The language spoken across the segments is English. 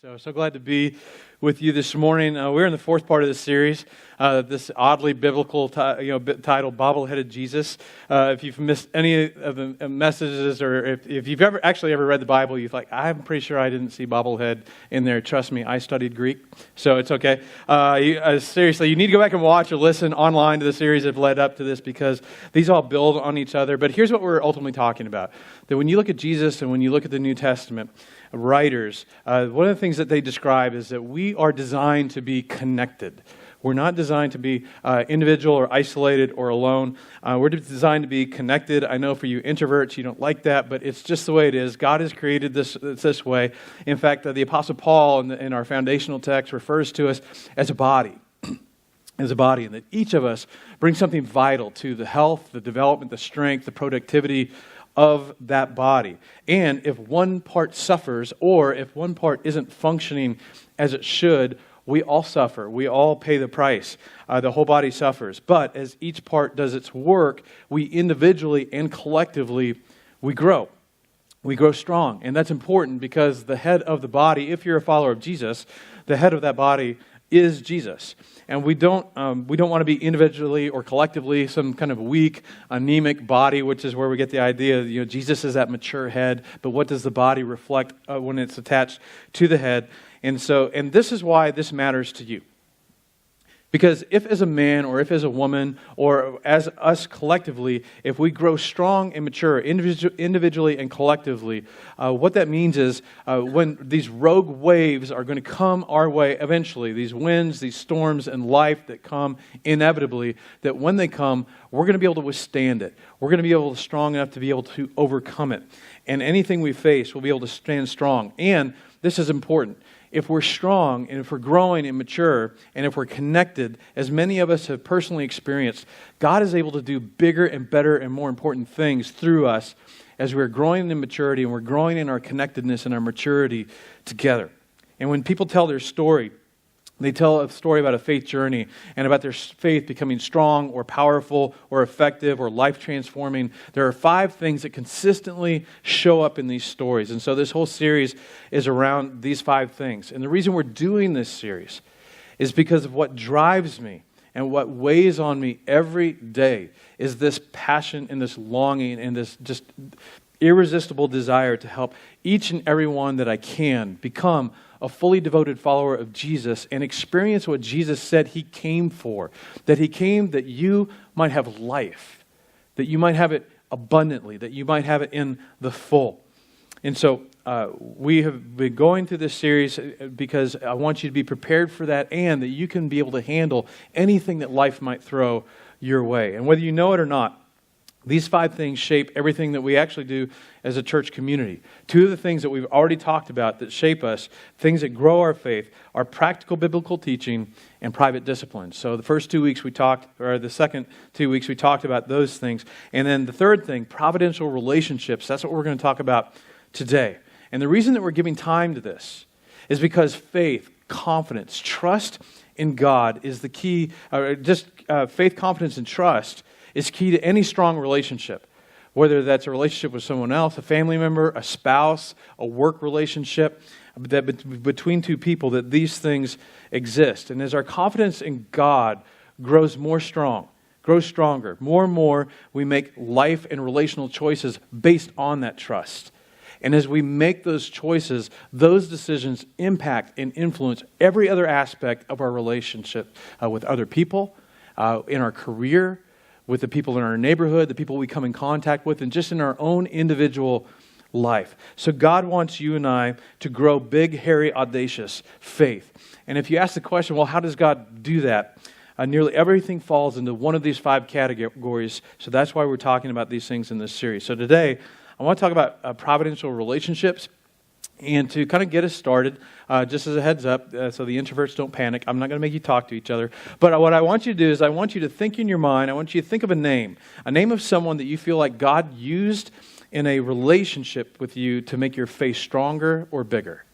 So glad to be with you this morning. We're in the fourth part of this series, this oddly biblical title, Bobbleheaded Jesus. If you've missed any of the messages, or if you've ever read the Bible, you're like, I'm pretty sure I didn't see bobblehead in there. Trust me, I studied Greek, so it's okay. Seriously, you need to go back and watch or listen online to the series that have led up to this, because these all build on each other. But here's what we're ultimately talking about. That when you look at Jesus and when you look at the New Testament writers, one of the things that they describe is that we are designed to be connected. We're not designed to be individual or isolated or alone. We're designed to be connected. I know for you introverts, you don't like that, but it's just the way it is. God has created this way. In fact, the Apostle Paul in our foundational text refers to us as a body. As a body, and that each of us brings something vital to the health, the development, the strength, the productivity of that body. And if one part suffers, or if one part isn't functioning as it should, we all suffer. We all pay the price. The whole body suffers. But as each part does its work, we individually and collectively, we grow. We grow strong. And that's important because the head of the body, if you're a follower of Jesus, the head of that body is Jesus. And we don't want to be individually or collectively some kind of weak, anemic body, which is where we get the idea, Jesus is that mature head, but what does the body reflect when it's attached to the head? And this is why this matters to you. Because if as a man or if as a woman or as us collectively, if we grow strong and mature individually and collectively, what that means is when these rogue waves are going to come our way eventually, these winds, these storms in life that come inevitably, that when they come, we're going to be able to withstand it. We're going to be able to strong enough to be able to overcome it. And anything we face, we'll be able to stand strong. And this is important. If we're strong and if we're growing and mature and if we're connected, as many of us have personally experienced, God is able to do bigger and better and more important things through us as we're growing in maturity and we're growing in our connectedness and our maturity together. And when people tell their story, they tell a story about a faith journey and about their faith becoming strong or powerful or effective or life-transforming. There are 5 things that consistently show up in these stories. And so this whole series is around these 5 things. And the reason we're doing this series is because of what drives me and what weighs on me every day is this passion and this longing and this just irresistible desire to help each and every one that I can become a fully devoted follower of Jesus and experience what Jesus said He came for. That He came that you might have life, that you might have it abundantly, that you might have it in the full. And so we have been going through this series because I want you to be prepared for that and that you can be able to handle anything that life might throw your way. And whether you know it or not, these 5 things shape everything that we actually do as a church community. 2 of the things that we've already talked about that shape us, things that grow our faith, are practical biblical teaching and private discipline. So the first 2 weeks the second 2 weeks we talked about those things. And then the third thing, providential relationships. That's what we're going to talk about today. And the reason that we're giving time to this is because faith, confidence, trust in God is the key. Faith, confidence, and trust is key to any strong relationship, whether that's a relationship with someone else, a family member, a spouse, a work relationship, that between 2 people, that these things exist. And as our confidence in God grows stronger, more and more we make life and relational choices based on that trust. And as we make those choices, those decisions impact and influence every other aspect of our relationship with other people, in our career, with the people in our neighborhood, the people we come in contact with, and just in our own individual life. So God wants you and I to grow big, hairy, audacious faith. And if you ask the question, well, how does God do that? Nearly everything falls into one of these 5 categories. So that's why we're talking about these things in this series. So today, I want to talk about providential relationships. And to kind of get us started, just as a heads up, so the introverts don't panic, I'm not going to make you talk to each other. But what I want you to do is I want you to think in your mind, I want you to think of a name of someone that you feel like God used in a relationship with you to make your faith stronger or bigger.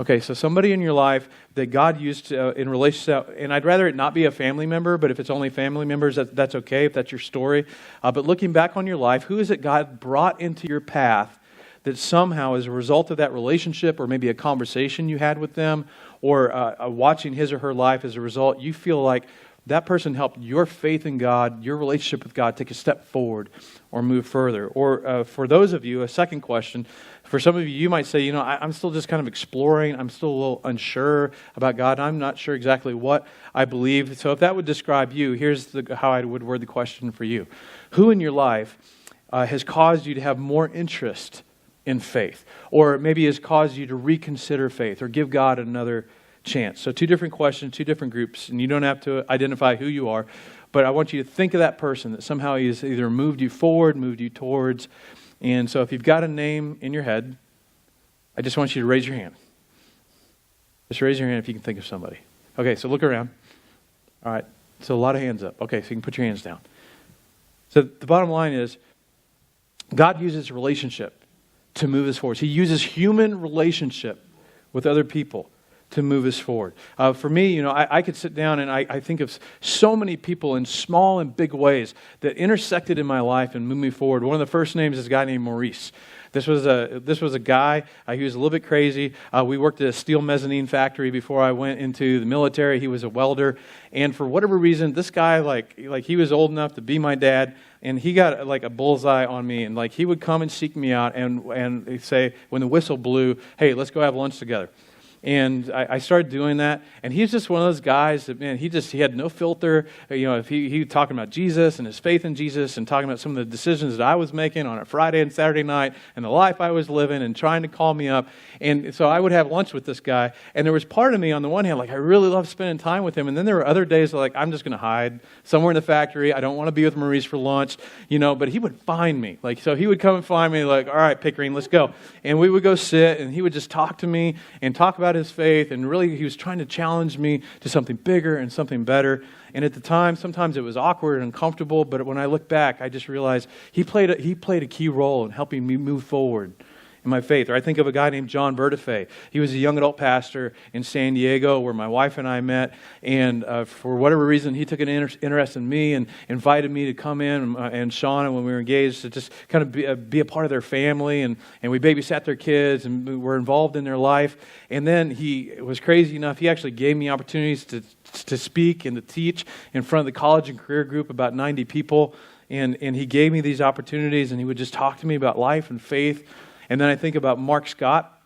Okay, so somebody in your life that God used in relationship, and I'd rather it not be a family member, but if it's only family members, that's okay, if that's your story. But looking back on your life, who is it God brought into your path that somehow as a result of that relationship or maybe a conversation you had with them or watching his or her life as a result, you feel like that person helped your faith in God, your relationship with God, take a step forward or move further. Or for those of you, a second question, for some of you, you might say, I'm still just kind of exploring. I'm still a little unsure about God. I'm not sure exactly what I believe. So if that would describe you, here's how I would word the question for you. Who in your life has caused you to have more interest in faith? Or maybe has caused you to reconsider faith or give God another chance? So two different questions, two different groups, and you don't have to identify who you are, but I want you to think of that person that somehow he has either moved you forward, moved you towards. And so if you've got a name in your head, I just want you to raise your hand. Just raise your hand if you can think of somebody. Okay, so look around. All right, so a lot of hands up. Okay, so you can put your hands down. So the bottom line is, God uses relationship to move us forward. He uses human relationship with other people to move us forward. For me, I could sit down and I think of so many people in small and big ways that intersected in my life and moved me forward. One of the first names is a guy named Maurice. This was a guy, he was a little bit crazy. We worked at a steel mezzanine factory before I went into the military. He was a welder. And for whatever reason, this guy, like he was old enough to be my dad, and he got like a bullseye on me. And he would come and seek me out and he'd say, when the whistle blew, hey, let's go have lunch together. And I started doing that, and he's just one of those guys that, man, he had no filter. If he was talking about Jesus and his faith in Jesus and talking about some of the decisions that I was making on a Friday and Saturday night and the life I was living and trying to call me up. And so I would have lunch with this guy, and there was part of me on the one hand, I really loved spending time with him, and then there were other days I'm just going to hide somewhere in the factory. I don't want to be with Maurice for lunch, but he would find me. So he would come and find me, all right, Pickering, let's go. And we would go sit, and he would just talk to me and talk about his faith, and really he was trying to challenge me to something bigger and something better. And at the time, sometimes it was awkward and uncomfortable, but when I look back, I just realized he played a key role in helping me move forward in my faith. Or I think of a guy named John Bertafay. He was a young adult pastor in San Diego where my wife and I met, and for whatever reason, he took an interest in me and invited me to come in, and Shauna, when we were engaged, to just kind of be a part of their family, and we babysat their kids, and we were involved in their life. And then he was crazy enough, he actually gave me opportunities to speak and to teach in front of the college and career group, about 90 people, and he gave me these opportunities, and he would just talk to me about life and faith. And then I think about Mark Scott.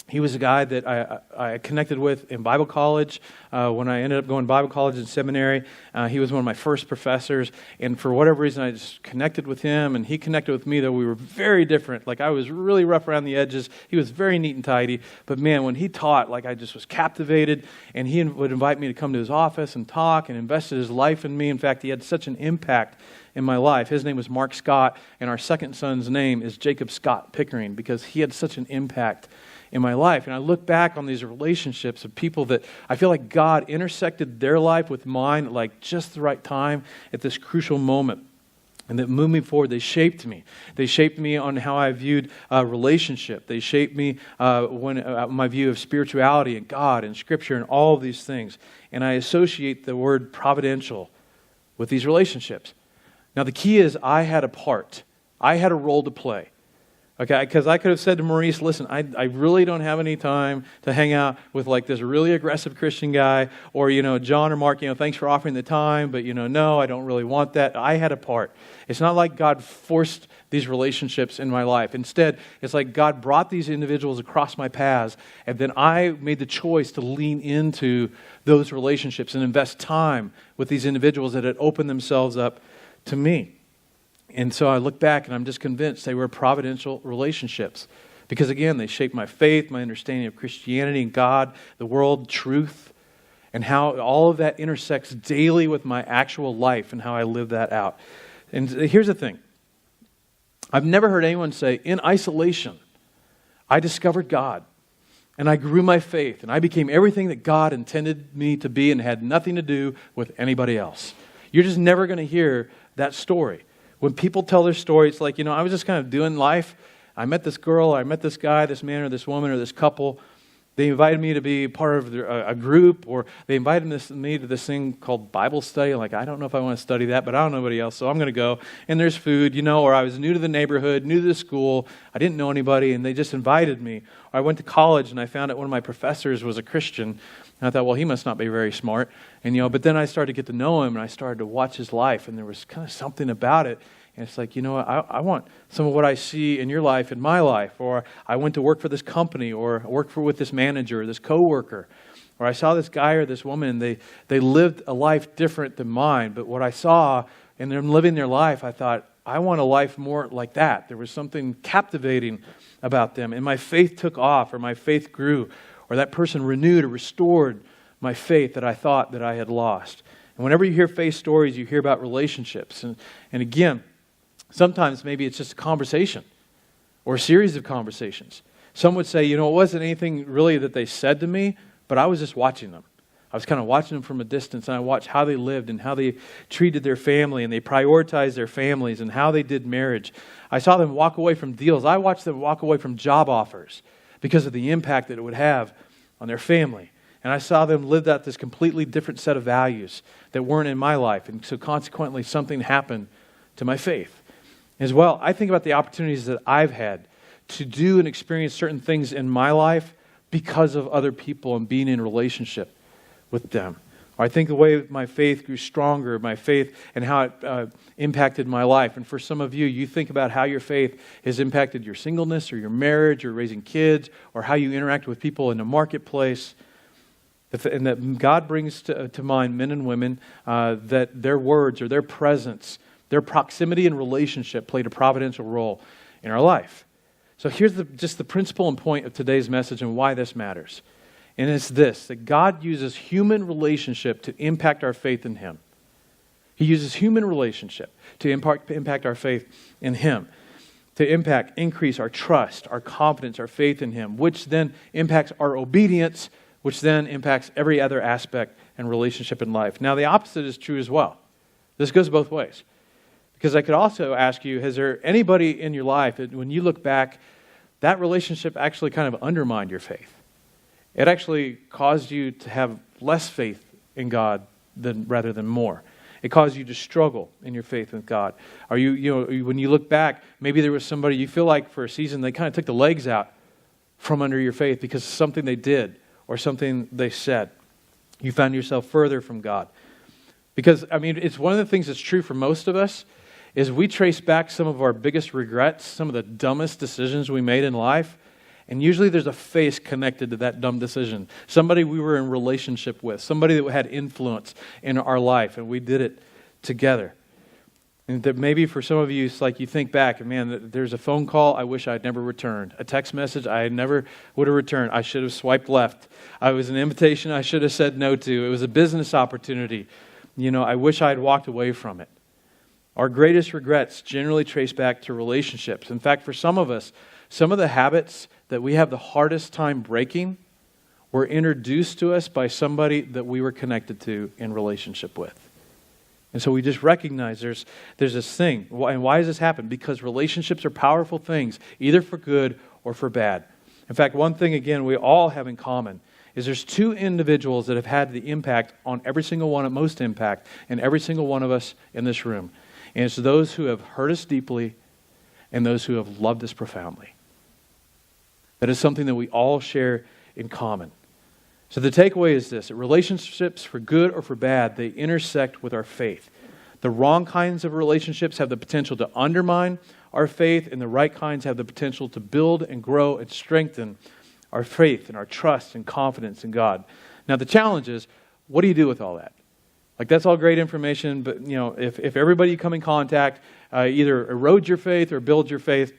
He was a guy that I connected with in Bible college. When I ended up going to Bible college and seminary, he was one of my first professors. And for whatever reason, I just connected with him, and he connected with me, though we were very different. I was really rough around the edges. He was very neat and tidy. But man, when he taught, I just was captivated. And he would invite me to come to his office and talk, and invested his life in me. In fact, he had such an impact in my life. His name was Mark Scott, and our second son's name is Jacob Scott Pickering, because he had such an impact in my life. And I look back on these relationships of people that I feel like God intersected their life with mine at just the right time at this crucial moment, and that moved me forward. They shaped me. They shaped me on how I viewed relationship. They shaped me my view of spirituality and God and Scripture and all of these things. And I associate the word providential with these relationships. Now, the key is I had a part. I had a role to play. Okay, because I could have said to Maurice, listen, I really don't have any time to hang out with this really aggressive Christian guy, or, John or Mark, thanks for offering the time, but, no, I don't really want that. I had a part. It's not like God forced these relationships in my life. Instead, it's like God brought these individuals across my paths, and then I made the choice to lean into those relationships and invest time with these individuals that had opened themselves up to me. And so I look back and I'm just convinced they were providential relationships, because again, they shaped my faith, my understanding of Christianity and God, the world, truth, and how all of that intersects daily with my actual life and how I live that out. And here's the thing. I've never heard anyone say, in isolation, I discovered God and I grew my faith and I became everything that God intended me to be and had nothing to do with anybody else. You're just never going to hear that story. When people tell their story, it's like, I was just kind of doing life. I met this girl, I met this guy, this man or this woman or this couple, They invited me to be part of a group, or they invited me to this thing called Bible study. Like, I don't know if I want to study that, but I don't know anybody else, so I'm going to go. And there's food, or I was new to the neighborhood, new to the school. I didn't know anybody, and they just invited me. Or I went to college, and I found out one of my professors was a Christian. And I thought, well, he must not be very smart. And, but then I started to get to know him, and I started to watch his life, and there was kind of something about it. And it's like, what, I want some of what I see in your life, in my life. Or I went to work for this company, or I worked with this manager, or this coworker. Or I saw this guy or this woman, and they lived a life different than mine. But what I saw in them living their life, I thought, I want a life more like that. There was something captivating about them. And my faith took off, or my faith grew, or that person renewed or restored my faith that I thought that I had lost. And whenever you hear faith stories, you hear about relationships. And again, sometimes maybe it's just a conversation or a series of conversations. Some would say, it wasn't anything really that they said to me, but I was just watching them. I was kind of watching them from a distance, and I watched how they lived and how they treated their family, and they prioritized their families and how they did marriage. I saw them walk away from deals. I watched them walk away from job offers because of the impact that it would have on their family. And I saw them live out this completely different set of values that weren't in my life. And so consequently, something happened to my faith. As well, I think about the opportunities that I've had to do and experience certain things in my life because of other people and being in relationship with them. Or I think the way my faith grew stronger, my faith and how it impacted my life. And for some of you, you think about how your faith has impacted your singleness or your marriage or raising kids or how you interact with people in the marketplace. And that God brings to mind men and women that their words or their presence, their proximity and relationship played a providential role in our life. So here's just the principle and point of today's message and why this matters. And it's this, that God uses human relationship to impact our faith in Him. He uses human relationship to impact our faith in Him, to increase our trust, our confidence, our faith in Him, which then impacts our obedience, which then impacts every other aspect and relationship in life. Now, the opposite is true as well. This goes both ways. Because I could also ask you, has there anybody in your life that when you look back, that relationship actually kind of undermined your faith? It actually caused you to have less faith in God rather than more. It caused you to struggle in your faith with God. Are when you look back, maybe there was somebody you feel like for a season they kind of took the legs out from under your faith because of something they did or something they said. You found yourself further from God. Because, it's one of the things that's true for most of us is we trace back some of our biggest regrets, some of the dumbest decisions we made in life, and usually there's a face connected to that dumb decision. Somebody we were in relationship with, somebody that had influence in our life, and we did it together. And that maybe for some of you, it's like you think back, and man, there's a phone call I wish I'd never returned. A text message I never would have returned. I should have swiped left. I was an invitation I should have said no to. It was a business opportunity. I wish I had walked away from it. Our greatest regrets generally trace back to relationships. In fact, for some of us, some of the habits that we have the hardest time breaking were introduced to us by somebody that we were connected to in relationship with. And so we just recognize there's this thing. And why does this happen? Because relationships are powerful things, either for good or for bad. In fact, one thing, again, we all have in common is there's two individuals that have had the impact on every single one, most impact, in every single one of us in this room. And it's those who have hurt us deeply and those who have loved us profoundly. That is something that we all share in common. So the takeaway is this, that relationships for good or for bad, they intersect with our faith. The wrong kinds of relationships have the potential to undermine our faith, and the right kinds have the potential to build and grow and strengthen our faith and our trust and confidence in God. Now the challenge is, what do you do with all that? Like, that's all great information, but if everybody you come in contact either erodes your faith or builds your faith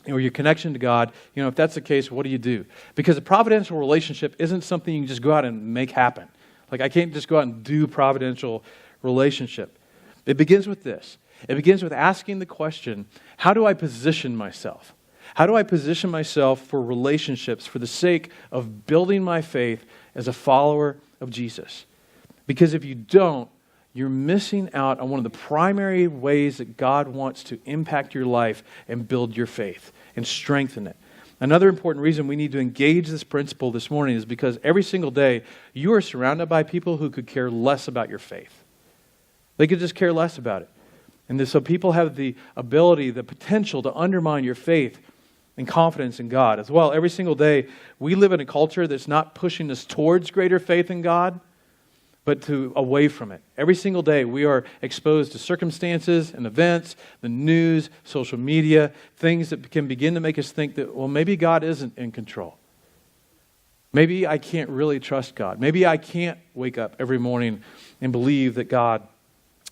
or your connection to God, if that's the case, what do you do? Because a providential relationship isn't something you can just go out and make happen. Like, I can't just go out and do providential relationship. It begins with this. It begins with asking the question, how do I position myself? How do I position myself for relationships for the sake of building my faith as a follower of Jesus? Because if you don't, you're missing out on one of the primary ways that God wants to impact your life and build your faith and strengthen it. Another important reason we need to engage this principle this morning is because every single day you are surrounded by people who could care less about your faith. They could just care less about it. And so people have the ability, the potential to undermine your faith and confidence in God as well. Every single day, we live in a culture that's not pushing us towards greater faith in God, but away from it. Every single day, we are exposed to circumstances and events, the news, social media, things that can begin to make us think that, well, maybe God isn't in control. Maybe I can't really trust God. Maybe I can't wake up every morning and believe that God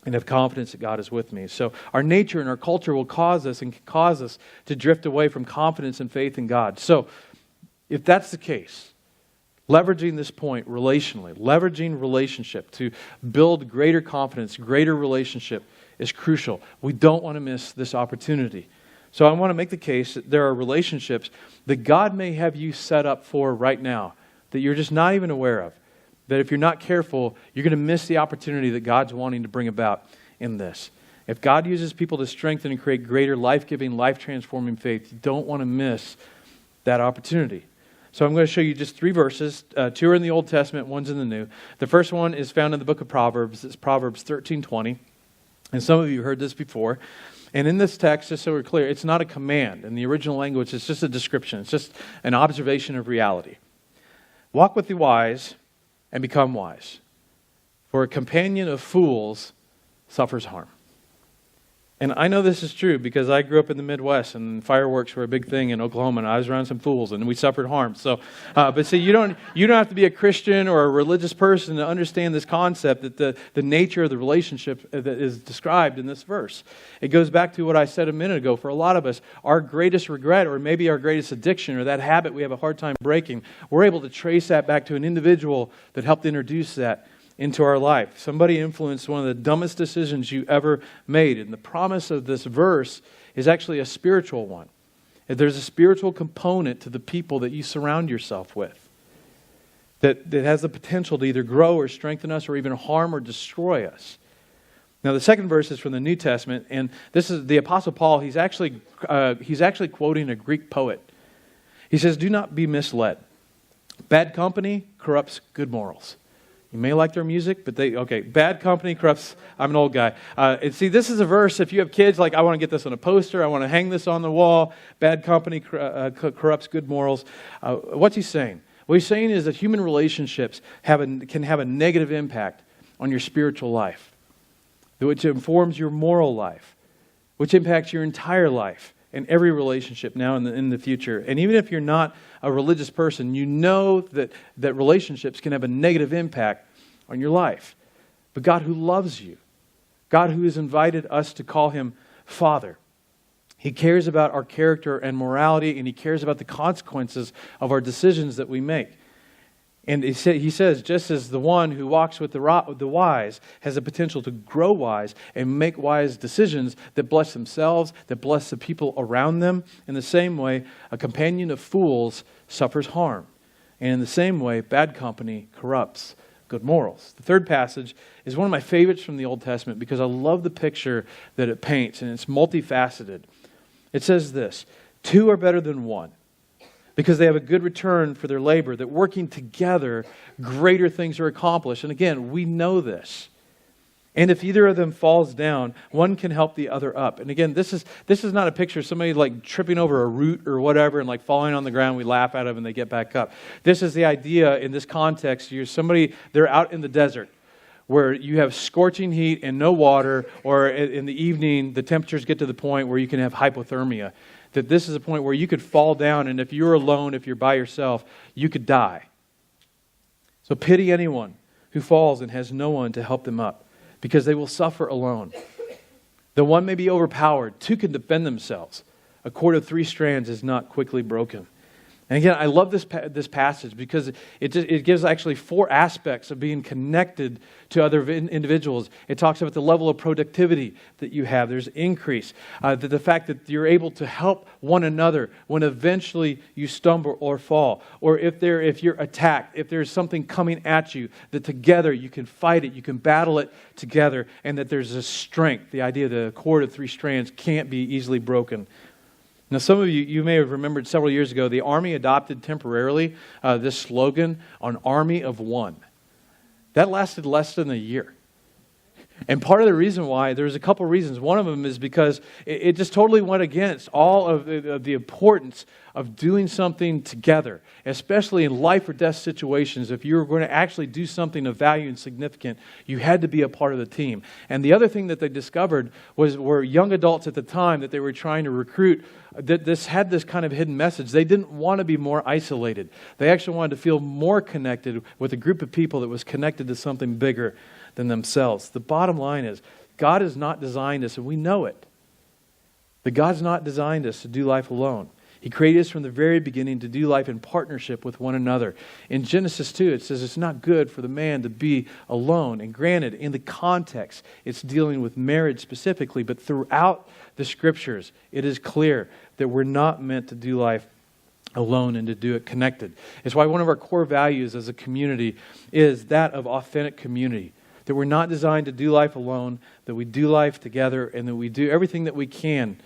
and have confidence that God is with me. So our nature and our culture will cause us to drift away from confidence and faith in God. So if that's the case, leveraging this point relationally, leveraging relationship to build greater confidence, greater relationship is crucial. We don't want to miss this opportunity. So I want to make the case that there are relationships that God may have you set up for right now that you're just not even aware of. That if you're not careful, you're going to miss the opportunity that God's wanting to bring about in this. If God uses people to strengthen and create greater life-giving, life-transforming faith, you don't want to miss that opportunity. So I'm going to show you just 3 verses. 2 are in the Old Testament, 1's in the New. The first one is found in the book of Proverbs. It's Proverbs 13:20. And some of you heard this before. And in this text, just so we're clear, it's not a command. In the original language, it's just a description. It's just an observation of reality. Walk with the wise and become wise. For a companion of fools suffers harm. And I know this is true because I grew up in the Midwest and fireworks were a big thing in Oklahoma, and I was around some fools and we suffered harm. So, but see, you don't have to be a Christian or a religious person to understand this concept that the nature of the relationship that is described in this verse. It goes back to what I said a minute ago. For a lot of us, our greatest regret or maybe our greatest addiction or that habit we have a hard time breaking, we're able to trace that back to an individual that helped introduce that into our life. Somebody influenced one of the dumbest decisions you ever made. And the promise of this verse is actually a spiritual one. There's a spiritual component to the people that you surround yourself with that has the potential to either grow or strengthen us or even harm or destroy us. Now, the second verse is from the New Testament, and this is the Apostle Paul. He's actually quoting a Greek poet. He says, "Do not be misled. Bad company corrupts good morals." You may like their music, but bad company corrupts. I'm an old guy. And see, this is a verse, if you have kids, like, I want to get this on a poster, I want to hang this on the wall. Bad company corrupts good morals. What's he saying? What he's saying is that human relationships can have a negative impact on your spiritual life, which informs your moral life, which impacts your entire life and every relationship now and in the future. And even if you're not a religious person, you know that relationships can have a negative impact on your life. But God who loves you, God who has invited us to call Him Father, He cares about our character and morality, and He cares about the consequences of our decisions that we make. And he says, just as the one who walks with the wise has the potential to grow wise and make wise decisions that bless themselves, that bless the people around them, in the same way, a companion of fools suffers harm. And in the same way, bad company corrupts good morals. The third passage is one of my favorites from the Old Testament because I love the picture that it paints, and it's multifaceted. It says this: 2 are better than 1. Because they have a good return for their labor, that working together, greater things are accomplished. And again, we know this. And if either of them falls down, one can help the other up. And again, this is not a picture of somebody like tripping over a root or whatever and like falling on the ground. We laugh at them and they get back up. This is the idea in this context. They're out in the desert where you have scorching heat and no water, or in the evening, the temperatures get to the point where you can have hypothermia. That this is a point where you could fall down, and if you're alone, if you're by yourself, you could die. So pity anyone who falls and has no one to help them up, because they will suffer alone. The one may be overpowered, 2 can defend themselves. A cord of 3 strands is not quickly broken. And again, I love this passage because it gives actually 4 aspects of being connected to other individuals. It talks about the level of productivity that you have. There's increase. The fact that you're able to help one another when eventually you stumble or fall. Or if you're attacked, if there's something coming at you, that together you can fight it, you can battle it together, and that there's a strength. The idea that a cord of 3 strands can't be easily broken. Now, some of you may have remembered several years ago, the Army adopted temporarily this slogan, an army of one. That lasted less than a year. And part of the reason why, there's a couple reasons. One of them is because it just totally went against all of the importance of doing something together, especially in life or death situations. If you were going to actually do something of value and significant, you had to be a part of the team. And the other thing that they discovered were young adults at the time that they were trying to recruit, that this had this kind of hidden message. They didn't want to be more isolated. They actually wanted to feel more connected with a group of people that was connected to something bigger than themselves. The bottom line is, God has not designed us, and we know it, but God's not designed us to do life alone. He created us from the very beginning to do life in partnership with one another. In Genesis 2, it says it's not good for the man to be alone. And granted, in the context, it's dealing with marriage specifically, but throughout the Scriptures, it is clear that we're not meant to do life alone and to do it connected. It's why one of our core values as a community is that of authentic community. That we're not designed to do life alone, that we do life together, and that we do everything that we can.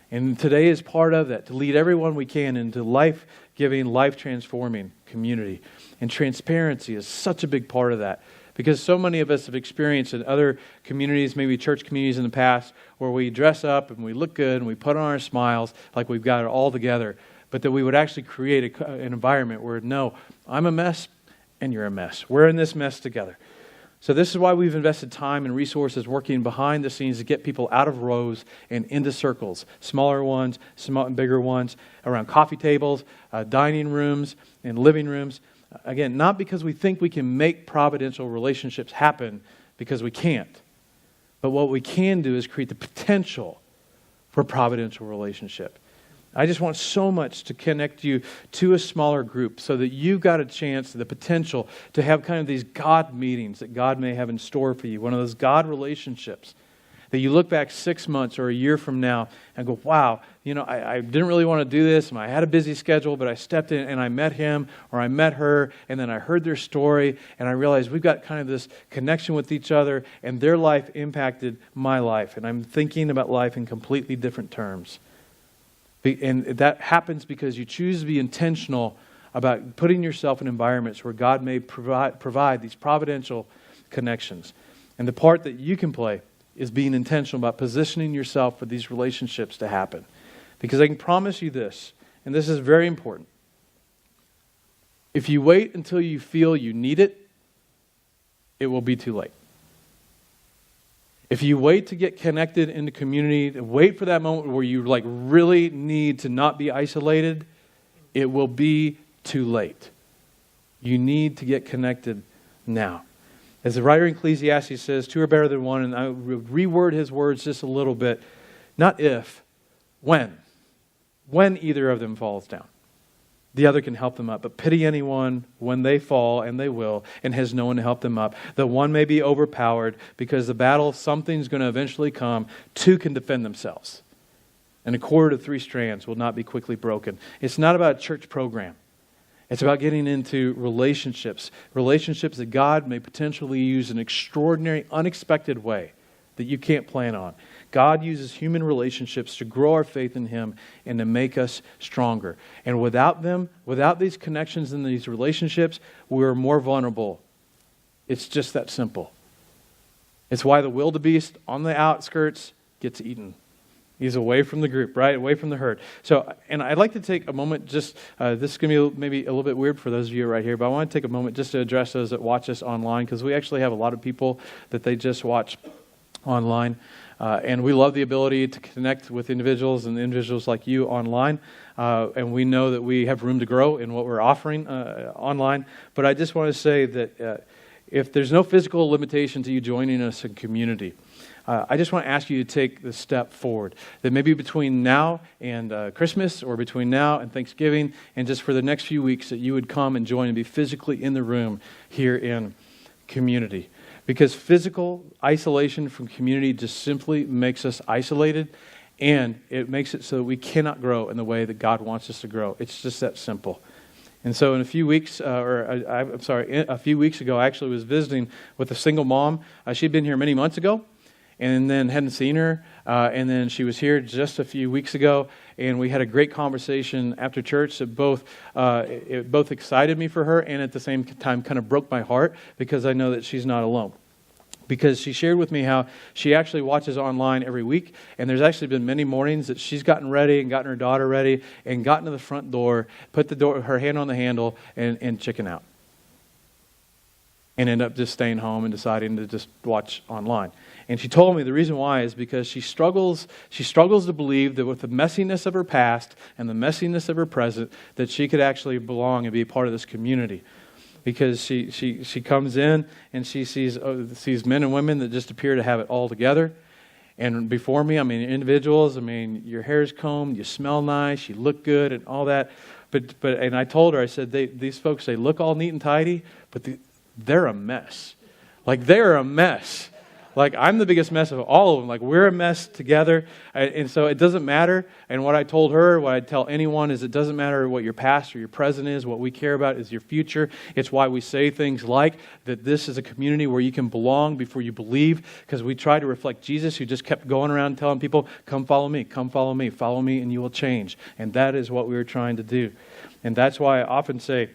And today is part of that, to lead everyone we can into life-giving, life-transforming community. And transparency is such a big part of that. Because so many of us have experienced in other communities, maybe church communities in the past, where we dress up and we look good and we put on our smiles like we've got it all together. But that we would actually create an environment where, no, I'm a mess and you're a mess. We're in this mess together. So this is why we've invested time and resources working behind the scenes to get people out of rows and into circles, smaller ones, small and bigger ones, around coffee tables, dining rooms, and living rooms. Again, not because we think we can make providential relationships happen, because we can't. But what we can do is create the potential for a providential relationship. I just want so much to connect you to a smaller group so that you've got a chance, the potential to have kind of these God meetings that God may have in store for you. One of those God relationships that you look back 6 months or a year from now and go, wow, I didn't really want to do this. And I had a busy schedule, but I stepped in and I met him or I met her, and then I heard their story and I realized we've got kind of this connection with each other, and their life impacted my life. And I'm thinking about life in completely different terms. And that happens because you choose to be intentional about putting yourself in environments where God may provide these providential connections. And the part that you can play is being intentional about positioning yourself for these relationships to happen. Because I can promise you this, and this is very important. If you wait until you feel you need it, it will be too late. If you wait to get connected in the community, wait for that moment where you really need to not be isolated, it will be too late. You need to get connected now. As the writer in Ecclesiastes says, two are better than one, and I will reword his words just a little bit. Not if, when. When either of them falls down, the other can help them up. But pity anyone when they fall, and they will, and has no one to help them up. The one may be overpowered because the battle, something's going to eventually come. Two can defend themselves. And a cord of 3 strands will not be quickly broken. It's not about a church program. It's about getting into relationships. Relationships that God may potentially use in an extraordinary, unexpected way that you can't plan on. God uses human relationships to grow our faith in Him and to make us stronger. And without them, without these connections and these relationships, we're more vulnerable. It's just that simple. It's why the wildebeest on the outskirts gets eaten. He's away from the group, right? Away from the herd. So, and I'd like to take a moment this is going to be maybe a little bit weird for those of you right here, but I want to take a moment just to address those that watch us online, because we actually have a lot of people that they just watch online. And we love the ability to connect with individuals and individuals like you online. And we know that we have room to grow in what we're offering online. But I just want to say that if there's no physical limitation to you joining us in community, I just want to ask you to take the step forward. That maybe between now and Christmas, or between now and Thanksgiving, and just for the next few weeks, that you would come and join and be physically in the room here in community. Because physical isolation from community just simply makes us isolated, and it makes it so that we cannot grow in the way that God wants us to grow. It's just that simple. And so in a few weeks, a few weeks ago, I actually was visiting with a single mom. She'd been here many months ago, and then hadn't seen her. And then she was here just a few weeks ago, and we had a great conversation after church that it both excited me for her and at the same time kind of broke my heart, because I know that she's not alone. Because she shared with me how she actually watches online every week, and there's actually been many mornings that she's gotten ready and gotten her daughter ready and gotten to the front door, put her hand on the handle, and chicken out. And end up just staying home and deciding to just watch online. And she told me the reason why is because she struggles to believe that with the messiness of her past and the messiness of her present, that she could actually belong and be a part of this community. Because she comes in and she sees men and women that just appear to have it all together. And before me, individuals, your hair's combed, you smell nice, you look good and all that. And I told her, I said, these folks, they look all neat and tidy, but they're a mess. They're a mess. I'm the biggest mess of all of them. We're a mess together. And so it doesn't matter. And what I told her, what I tell anyone is it doesn't matter what your past or your present is. What we care about is your future. It's why we say things like that this is a community where you can belong before you believe, because we try to reflect Jesus, who just kept going around telling people, come follow me, follow me, and you will change. And that is what we were trying to do. And that's why I often say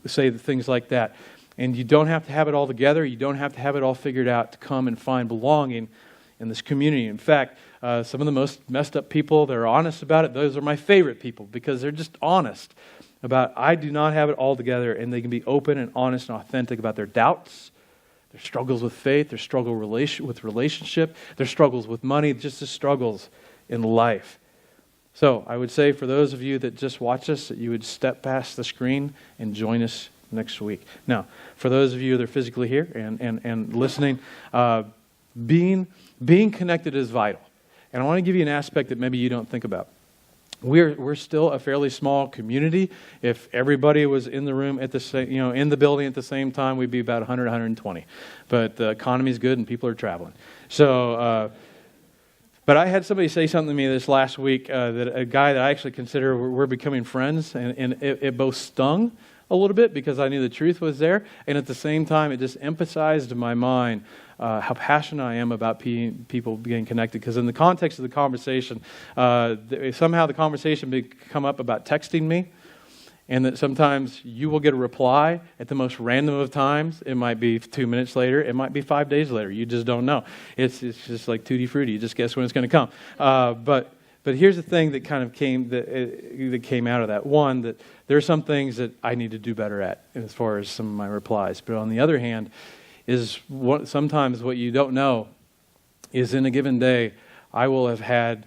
things like that. And you don't have to have it all together. You don't have to have it all figured out to come and find belonging in this community. In fact, some of the most messed up people that are honest about it, those are my favorite people, because they're just honest about, I do not have it all together, and they can be open and honest and authentic about their doubts, their struggles with faith, their struggle with relationship, their struggles with money, just the struggles in life. So I would say for those of you that just watch us, that you would step past the screen and join us next week. Now, for those of you that are physically here and listening, being connected is vital. And I want to give you an aspect that maybe you don't think about. We're still a fairly small community. If everybody was in the room at the same, in the building at the same time, we'd be about 100, 120. But the economy's good and people are traveling. So, but I had somebody say something to me this last week, that a guy that I actually consider we're becoming friends, and it both stung a little bit because I knew the truth was there, and at the same time it just emphasized in my mind how passionate I am about people being connected. Because in the context of the conversation, somehow the conversation come up about texting me, and that sometimes you will get a reply at the most random of times. It might be 2 minutes later, it might be 5 days later. You just don't know. It's just like tutti frutti. You just guess when it's going to come. But here's the thing that kind of came out of that. One, that there are some things that I need to do better at as far as some of my replies. But on the other hand, sometimes what you don't know is in a given day, I will have had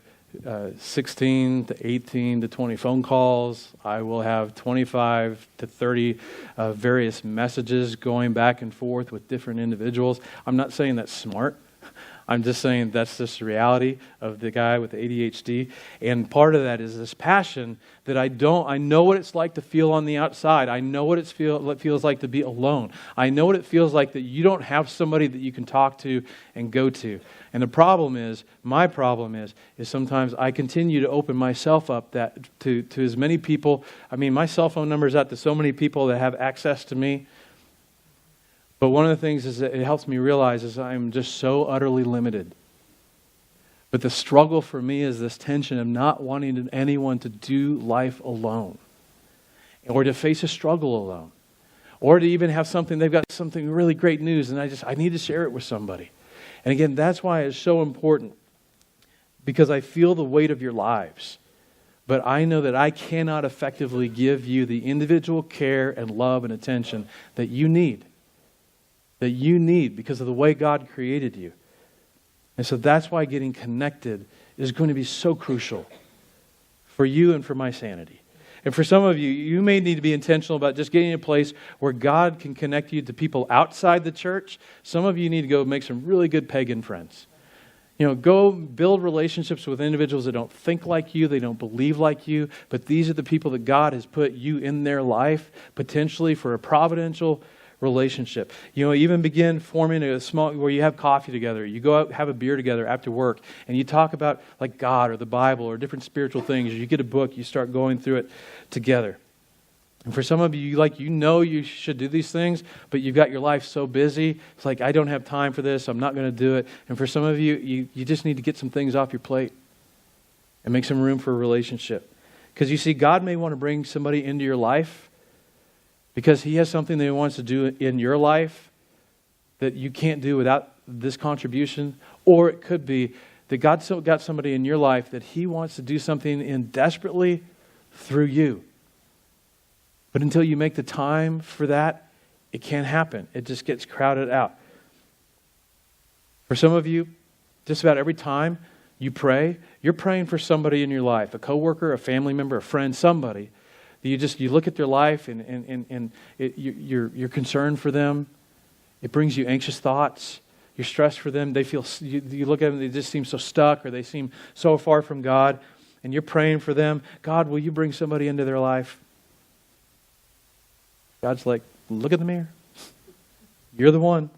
16 to 18 to 20 phone calls. I will have 25 to 30 various messages going back and forth with different individuals. I'm not saying that's smart. I'm just saying that's just the reality of the guy with the ADHD. And part of that is this passion that I know what it's like to feel on the outside. I know what it feels like to be alone. I know what it feels like that you don't have somebody that you can talk to and go to. And my problem is sometimes I continue to open myself up to as many people. My cell phone number is out to so many people that have access to me. But one of the things is that it helps me realize is I'm just so utterly limited. But the struggle for me is this tension of not wanting anyone to do life alone, or to face a struggle alone, or to even have they've got something really great news and I need to share it with somebody. And again, that's why it's so important, because I feel the weight of your lives. But I know that I cannot effectively give you the individual care and love and attention that you need. Because of the way God created you. And so that's why getting connected is going to be so crucial for you and for my sanity. And for some of you, you may need to be intentional about just getting in a place where God can connect you to people outside the church. Some of you need to go make some really good pagan friends. Go build relationships with individuals that don't think like you, they don't believe like you, but these are the people that God has put you in their life, potentially for a providential relationship. Even begin forming a small, where you have coffee together, you go out, have a beer together after work, and you talk about like God or the Bible or different spiritual things. You get a book, you start going through it together. And for some of you, like, you know you should do these things, but you've got your life so busy. It's like, I don't have time for this. I'm not going to do it. And for some of you, you just need to get some things off your plate and make some room for a relationship. Because you see, God may want to bring somebody into your life because He has something that He wants to do in your life that you can't do without this contribution. Or it could be that God's got somebody in your life that He wants to do something in desperately through you. But until you make the time for that, it can't happen. It just gets crowded out. For some of you, just about every time you pray, you're praying for somebody in your life, a coworker, a family member, a friend, somebody. You look at their life and you're concerned for them. It brings you anxious thoughts. You're stressed for them. You look at them, they just seem so stuck, or they seem so far from God, and you're praying for them. God, will you bring somebody into their life? God's like, look at the mirror. You're the one.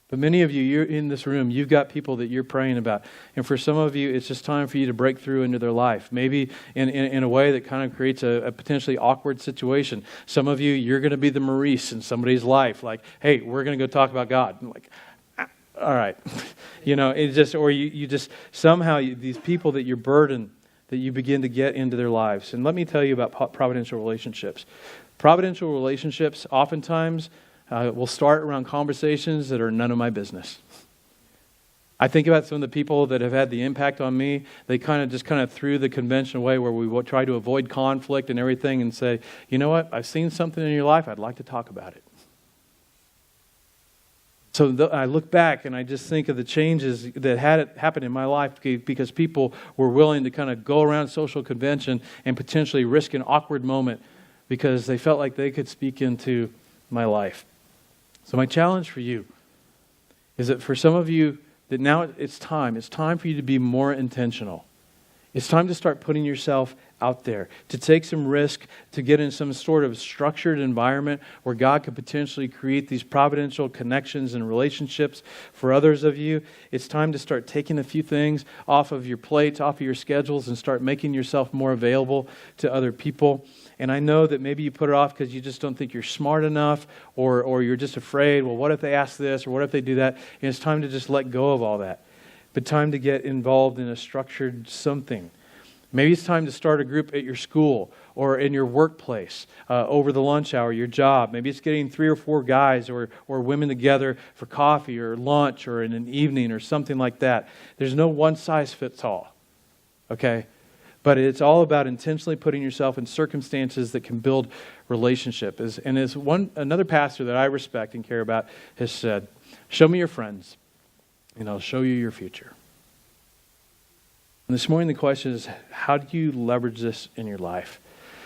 But many of you, you're in this room, you've got people that you're praying about. And for some of you, it's just time for you to break through into their life. Maybe in a way that kind of creates a potentially awkward situation. Some of you, you're going to be the Maurice in somebody's life. Like, hey, we're going to go talk about God. I'm like, all right. You just somehow, these people that you're burdened, that you begin to get into their lives. And let me tell you about providential relationships. Providential relationships oftentimes will start around conversations that are none of my business. I think about some of the people that have had the impact on me. They kind of threw the conventional way where we will try to avoid conflict and everything and say, you know what, I've seen something in your life, I'd like to talk about it. So I look back and I just think of the changes that had happened in my life because people were willing to kind of go around social convention and potentially risk an awkward moment because they felt like they could speak into my life. So my challenge for you is that for some of you, that now it's time for you to be more intentional. It's time to start putting yourself out there, to take some risk, to get in some sort of structured environment where God could potentially create these providential connections and relationships for others of you. It's time to start taking a few things off of your plates, off of your schedules, and start making yourself more available to other people. And I know that maybe you put it off because you just don't think you're smart enough, or you're just afraid, well, what if they ask this, or what if they do that? And it's time to just let go of all that. But time to get involved in a structured something. Maybe it's time to start a group at your school or in your workplace over the lunch hour, your job. Maybe it's getting 3 or 4 guys or women together for coffee or lunch or in an evening or something like that. There's no one size fits all, okay? But it's all about intentionally putting yourself in circumstances that can build relationship. As another pastor that I respect and care about has said, show me your friends and I'll show you your future. And this morning the question is, how do you leverage this in your life?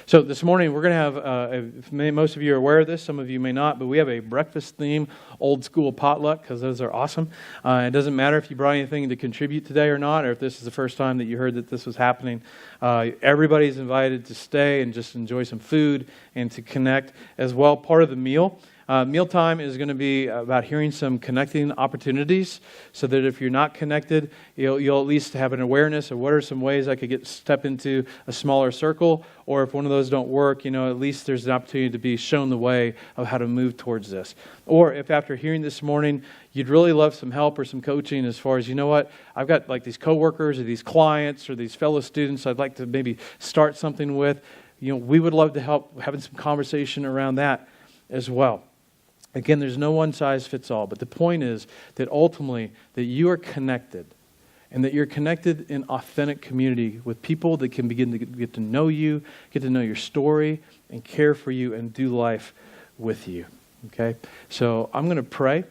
So this morning we're going to have, most of you are aware of this, some of you may not, but we have a breakfast theme, old school potluck, because those are awesome. It doesn't matter if you brought anything to contribute today or not, or if this is the first time that you heard that this was happening. Everybody's invited to stay and just enjoy some food and to connect as well. Part of the meal. Mealtime is going to be about hearing some connecting opportunities so that if you're not connected, you'll at least have an awareness of what are some ways I could step into a smaller circle, or if one of those don't work, at least there's an opportunity to be shown the way of how to move towards this. Or if after hearing this morning, you'd really love some help or some coaching as far as, I've got like these coworkers or these clients or these fellow students I'd like to maybe start something with, we would love to help having some conversation around that as well. Again, there's no one size fits all, but the point is that ultimately that you are connected and that you're connected in authentic community with people that can begin to get to know you, get to know your story, and care for you and do life with you. Okay? So I'm going to pray,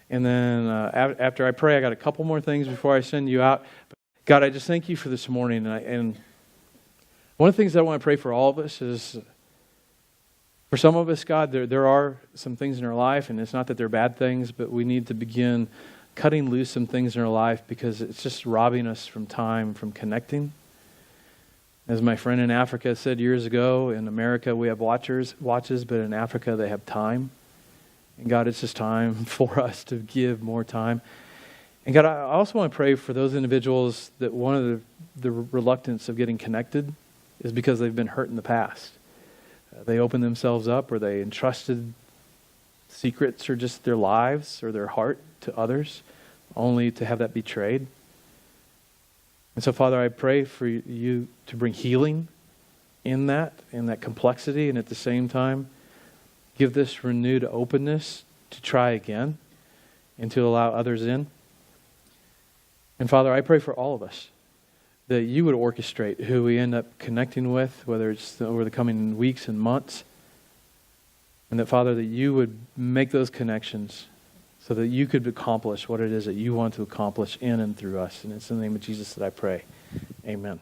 and then after I pray, I got a couple more things before I send you out. God, I just thank you for this morning, and one of the things that I want to pray for all of us is, for some of us, God, there are some things in our life, and it's not that they're bad things, but we need to begin cutting loose some things in our life because it's just robbing us from time, from connecting. As my friend in Africa said years ago, in America we have watches, but in Africa they have time. And God, it's just time for us to give more time. And God, I also want to pray for those individuals that one of the reluctance of getting connected is because they've been hurt in the past. they opened themselves up, or they entrusted secrets or just their lives or their heart to others, only to have that betrayed. And so, Father, I pray for you to bring healing in that complexity, and at the same time, give this renewed openness to try again and to allow others in. And Father, I pray for all of us that you would orchestrate who we end up connecting with, whether it's over the coming weeks and months, and that, Father, that you would make those connections so that you could accomplish what it is that you want to accomplish in and through us. And it's in the name of Jesus that I pray. Amen.